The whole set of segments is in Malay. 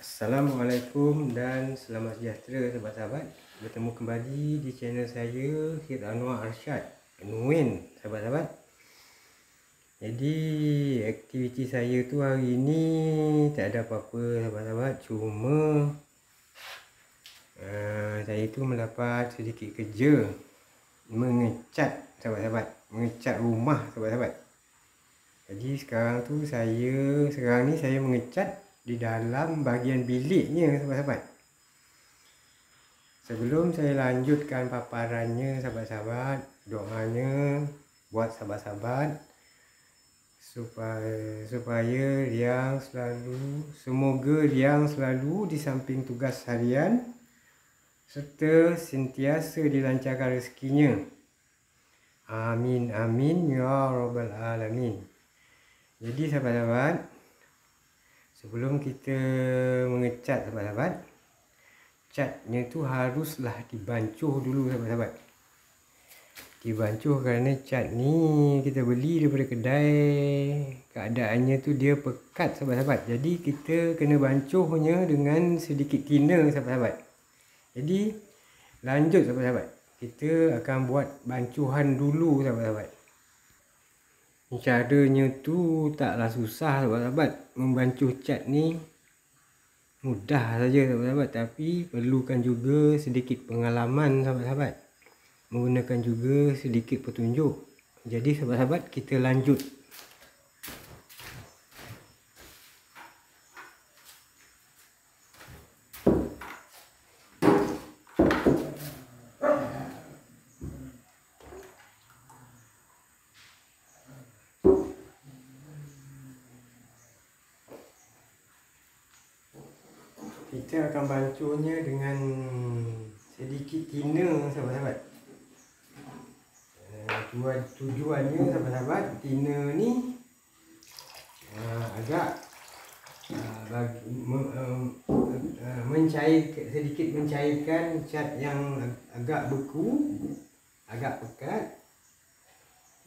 Assalamualaikum dan selamat sejahtera sahabat-sahabat. Bertemu kembali di channel saya, Hid Anwar Arsyad Nuin, sahabat-sahabat. Jadi aktiviti saya tu hari ni tak ada apa-apa sahabat-sahabat. Cuma saya tu mendapat sedikit kerja mengecat sahabat-sahabat, mengecat rumah sahabat-sahabat. Jadi sekarang ni saya mengecat di dalam bahagian biliknya sahabat-sahabat. Sebelum saya lanjutkan paparannya sahabat-sahabat, doanya buat sahabat-sahabat supaya semoga yang selalu di samping tugas harian serta sentiasa dilancarkan rezekinya. Amin amin ya rabbal alamin. Jadi sahabat-sahabat, sebelum kita mengecat sahabat-sahabat, catnya tu haruslah dibancuh dulu sahabat-sahabat. Dibancuh kerana cat ni kita beli daripada kedai, keadaannya tu dia pekat sahabat-sahabat. Jadi kita kena bancuhnya dengan sedikit thinner sahabat-sahabat. Jadi lanjut sahabat-sahabat, kita akan buat bancuhan dulu sahabat-sahabat. Caranya tu taklah susah sahabat-sahabat. Membancuh cat ni mudah saja sahabat-sahabat, tapi perlukan juga sedikit pengalaman sahabat-sahabat, menggunakan juga sedikit petunjuk. Jadi sahabat-sahabat, kita lanjut. Kita akan bancuhnya dengan sedikit thinner sahabat-sahabat. Tujuannya sahabat-sahabat, thinner ni agak sedikit mencairkan cat yang agak beku, agak pekat.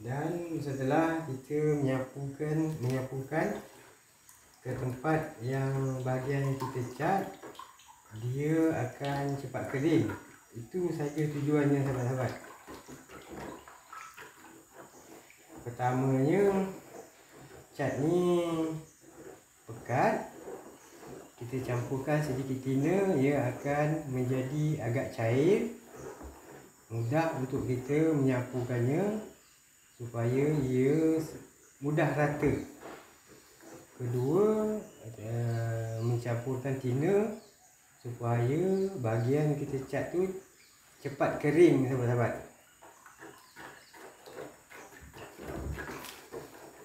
Dan setelah kita menyapukan ke tempat yang bahagian yang kita cat, dia akan cepat kering. Itu saja tujuannya sahabat-sahabat. Pertamanya, cat ni pekat, kita campurkan sedikit thinner, ia akan menjadi agak cair, mudah untuk kita menyapukannya supaya ia mudah rata. Kedua, mencampurkan thinner supaya bahagian kita cat tu cepat kering sahabat-sahabat.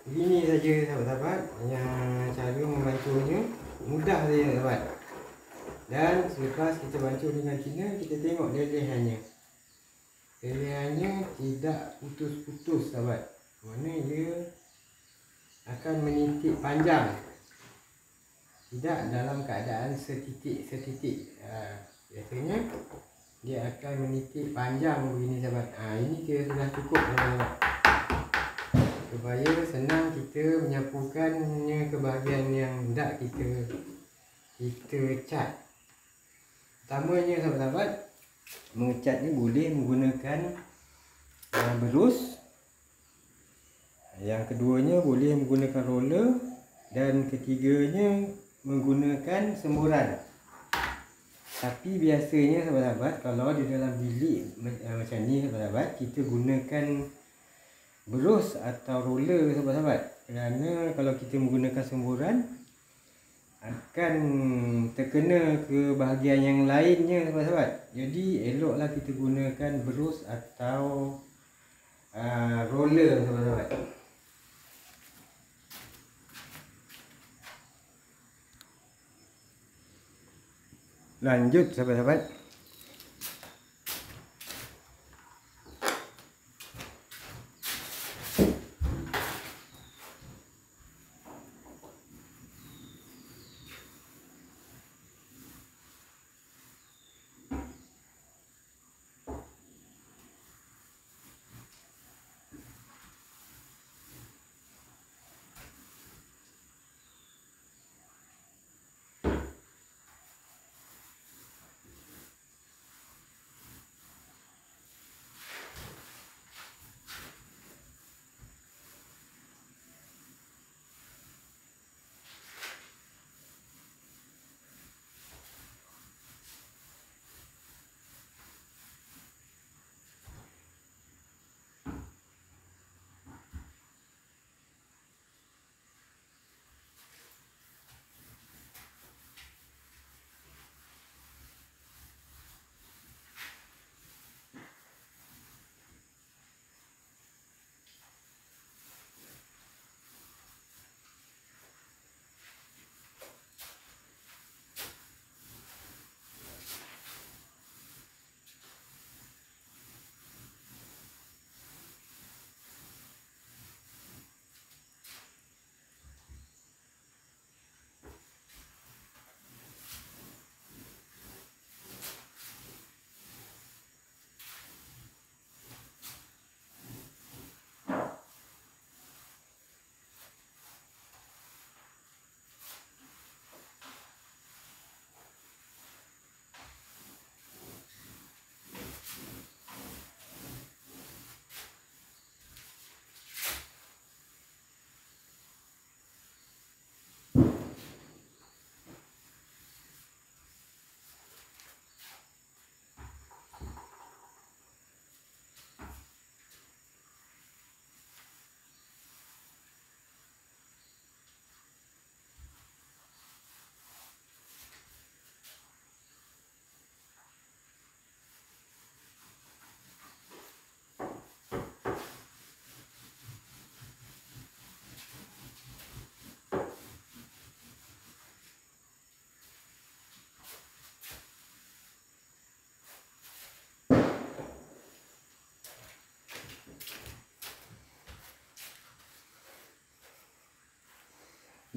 Begini saja sahabat-sahabat, yang cara membancuhnya mudah saja sahabat. Dan selepas kita bancuh dengan thinner, kita tengok lelehannya. Lelehannya tidak putus-putus sahabat. Mana dia akan menitik panjang, tidak dalam keadaan setitik. Biasanya dia akan menitik panjang begini sahabat. Ini kira sudah cukup sahabat, supaya senang kita menyapukannya ke bahagian yang hendak kita cat. Pertamanya sahabat-sahabat, mengecat ni boleh menggunakan berus. Yang keduanya boleh menggunakan roller, dan ketiganya menggunakan semburan. Tapi biasanya sahabat-sahabat, kalau di dalam bilik macam ni sahabat-sahabat, kita gunakan berus atau roller sahabat-sahabat. Kerana kalau kita menggunakan semburan, akan terkena ke bahagian yang lainnya sahabat-sahabat. Jadi eloklah kita gunakan berus atau roller sahabat-sahabat. Lanjut sahabat-sahabat.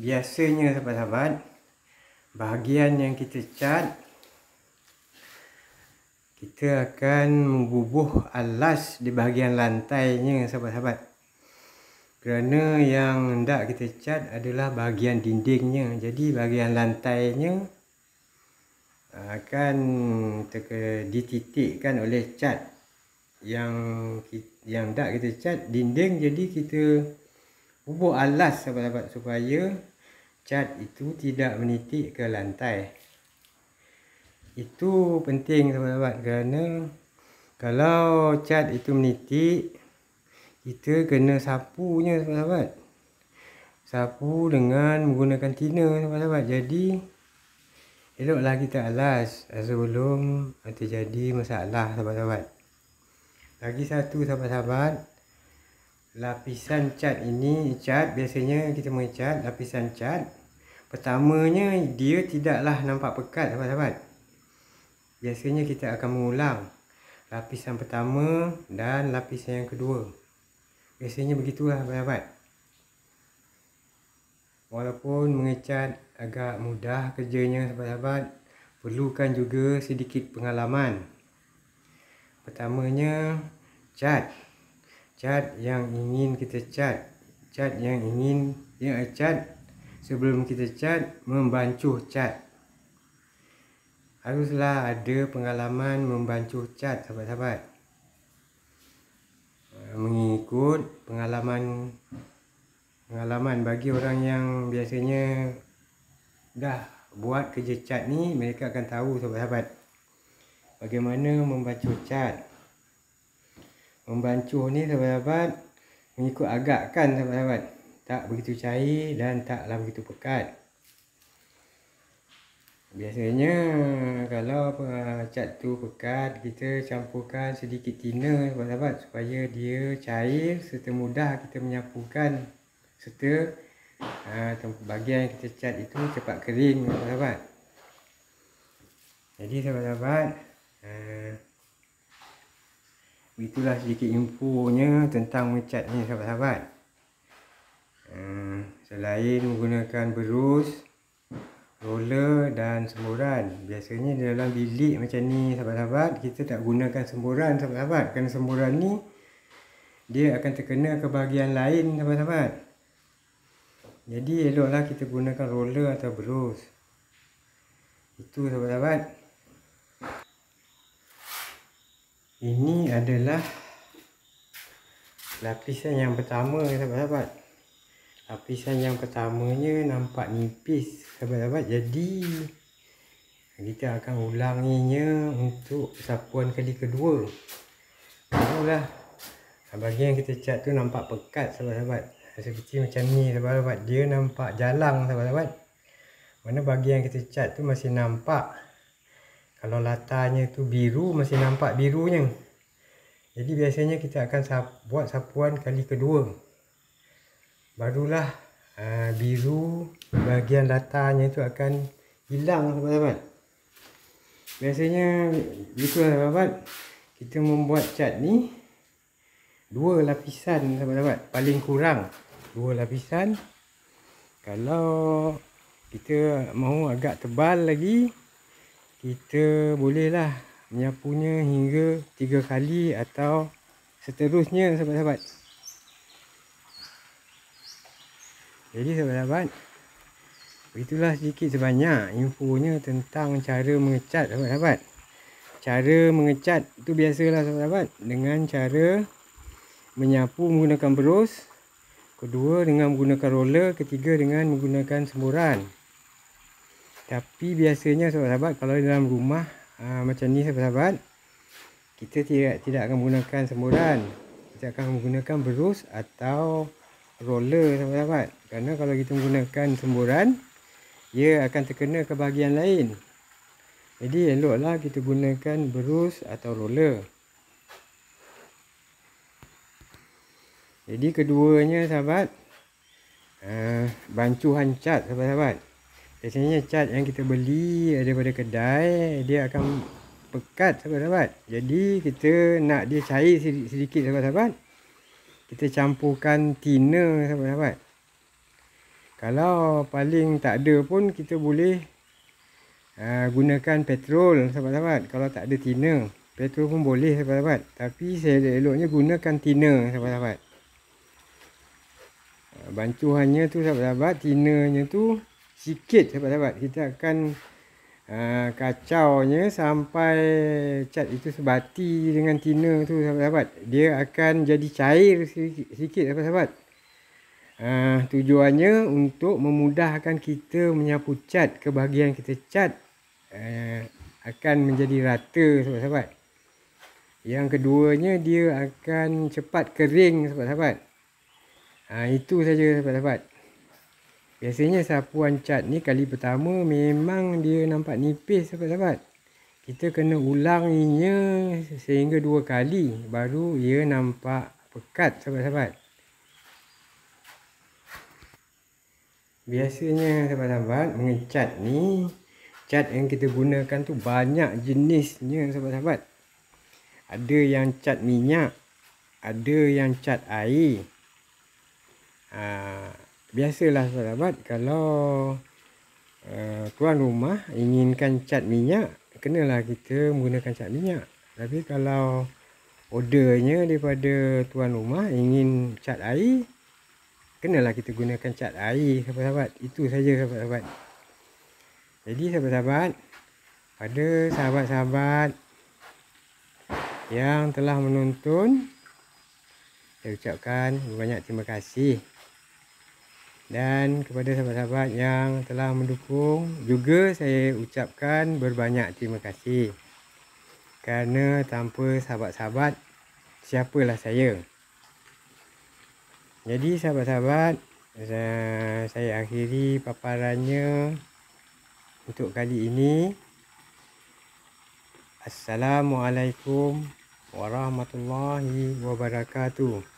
biasanya sahabat-sahabat, bahagian yang kita cat, kita akan membubuh alas di bahagian lantainya sahabat-sahabat. Kerana yang hendak kita cat adalah bahagian dindingnya. Jadi bahagian lantainya akan dititikkan oleh cat yang hendak kita cat dinding. Jadi kita bubuh alas sahabat-sahabat supaya cat itu tidak menitik ke lantai. Itu penting sahabat-sahabat, kerana kalau cat itu menitik, kita kena sapunya sahabat-sahabat. Sapu dengan menggunakan tina sahabat-sahabat. Jadi eloklah kita alas sebelum terjadi masalah sahabat-sahabat. Lagi satu sahabat-sahabat, lapisan cat ini, biasanya kita mengecat lapisan cat. Pertamanya dia tidaklah nampak pekat sahabat-sahabat. Biasanya kita akan mengulang lapisan pertama dan lapisan yang kedua. Biasanya begitulah sahabat-sahabat. Walaupun mengecat agak mudah kerjanya sahabat-sahabat, perlukan juga sedikit pengalaman. Pertamanya cat yang ingin kita cat. Sebelum kita cat, membancuh cat. Haruslah ada pengalaman membancuh cat sahabat-sahabat. Mengikut pengalaman bagi orang yang biasanya dah buat kerja cat ni, mereka akan tahu sahabat-sahabat bagaimana membancuh cat. Membancuh ni sahabat-sahabat mengikut agakkan sahabat-sahabat, tak begitu cair dan taklah begitu pekat. Biasanya kalau cat tu pekat, kita campurkan sedikit tina sahabat-sahabat supaya dia cair serta mudah kita menyapukan, serta bahagian yang kita cat itu cepat kering sahabat-sahabat. Jadi sahabat-sahabat, itulah sedikit infonya tentang mencat ni sahabat-sahabat. Selain menggunakan berus, roller dan semburan, biasanya di dalam bilik macam ni sahabat-sahabat, kita tak gunakan semburan sahabat-sahabat, kerana semburan ni dia akan terkena ke bahagian lain sahabat-sahabat. Jadi eloklah kita gunakan roller atau berus. Itu sahabat-sahabat. Ini adalah lapisan yang pertama sahabat-sahabat. Lapisan yang pertamanya nampak nipis sahabat-sahabat. Jadi kita akan ulanginya untuk sapuan kali kedua. Barulah bahagian yang kita cat tu nampak pekat sahabat-sahabat. Seperti macam ni sahabat-sahabat, dia nampak jalang sahabat-sahabat. Mana bahagian yang kita cat tu masih nampak, kalau latanya tu biru, masih nampak birunya. Jadi biasanya kita akan buat sapuan kali kedua. Barulah biru bahagian latanya itu akan hilang sahabat-sahabat. Biasanya begitu sahabat, kita membuat cat ni 2 lapisan sahabat-sahabat, paling kurang 2 lapisan. Kalau kita mahu agak tebal lagi, kita bolehlah menyapunya hingga 3 kali atau seterusnya sahabat-sahabat. Jadi sahabat-sahabat, begitulah sedikit sebanyak infonya tentang cara mengecat sahabat-sahabat. Cara mengecat itu biasalah sahabat-sahabat, dengan cara menyapu menggunakan berus, kedua dengan menggunakan roller, ketiga dengan menggunakan semburan. Tapi biasanya sahabat-sahabat, kalau dalam rumah macam ni sahabat-sahabat, kita tidak akan menggunakan semburan. Kita akan menggunakan berus atau roller sahabat-sahabat. Kerana kalau kita menggunakan semburan, ia akan terkena ke bahagian lain. Jadi eloklah kita gunakan berus atau roller. Jadi keduanya sahabat, bancuhan cat sahabat-sahabat. Biasanya cat yang kita beli daripada kedai, dia akan pekat sahabat-sahabat. Jadi kita nak dia cair sedikit sahabat-sahabat, kita campurkan tina sahabat-sahabat. Kalau paling tak ada pun kita boleh gunakan petrol sahabat-sahabat. Kalau tak ada tina, petrol pun boleh sahabat-sahabat. Tapi eloknya gunakan tina sahabat-sahabat. Bancuhannya tu sahabat-sahabat, tinanya tu sikit sahabat-sahabat. Kita akan kacaunya sampai cat itu sebati dengan tina tu sahabat-sahabat. Dia akan jadi cair sikit sahabat-sahabat. Tujuannya untuk memudahkan kita menyapu cat ke bahagian kita cat, akan menjadi rata sahabat-sahabat. Yang keduanya, dia akan cepat kering sahabat-sahabat. Itu saja sahabat-sahabat. Biasanya sapuan cat ni kali pertama memang dia nampak nipis sahabat-sahabat. Kita kena ulanginya sehingga 2 kali baru ia nampak pekat sahabat-sahabat. Biasanya sahabat-sahabat mengecat ni, cat yang kita gunakan tu banyak jenisnya sahabat-sahabat. Ada yang cat minyak, ada yang cat air. Biasalah sahabat-sahabat, kalau tuan rumah inginkan cat minyak, kenalah kita menggunakan cat minyak. Tapi kalau ordernya daripada tuan rumah ingin cat air, kenalah kita gunakan cat air sahabat-sahabat. Itu saja sahabat-sahabat. Jadi sahabat-sahabat, pada sahabat-sahabat yang telah menonton, saya ucapkan banyak terima kasih. Dan kepada sahabat-sahabat yang telah mendukung juga saya ucapkan berbanyak terima kasih. Kerana tanpa sahabat-sahabat, siapalah saya. Jadi sahabat-sahabat, saya akhiri paparannya untuk kali ini. Assalamualaikum warahmatullahi wabarakatuh.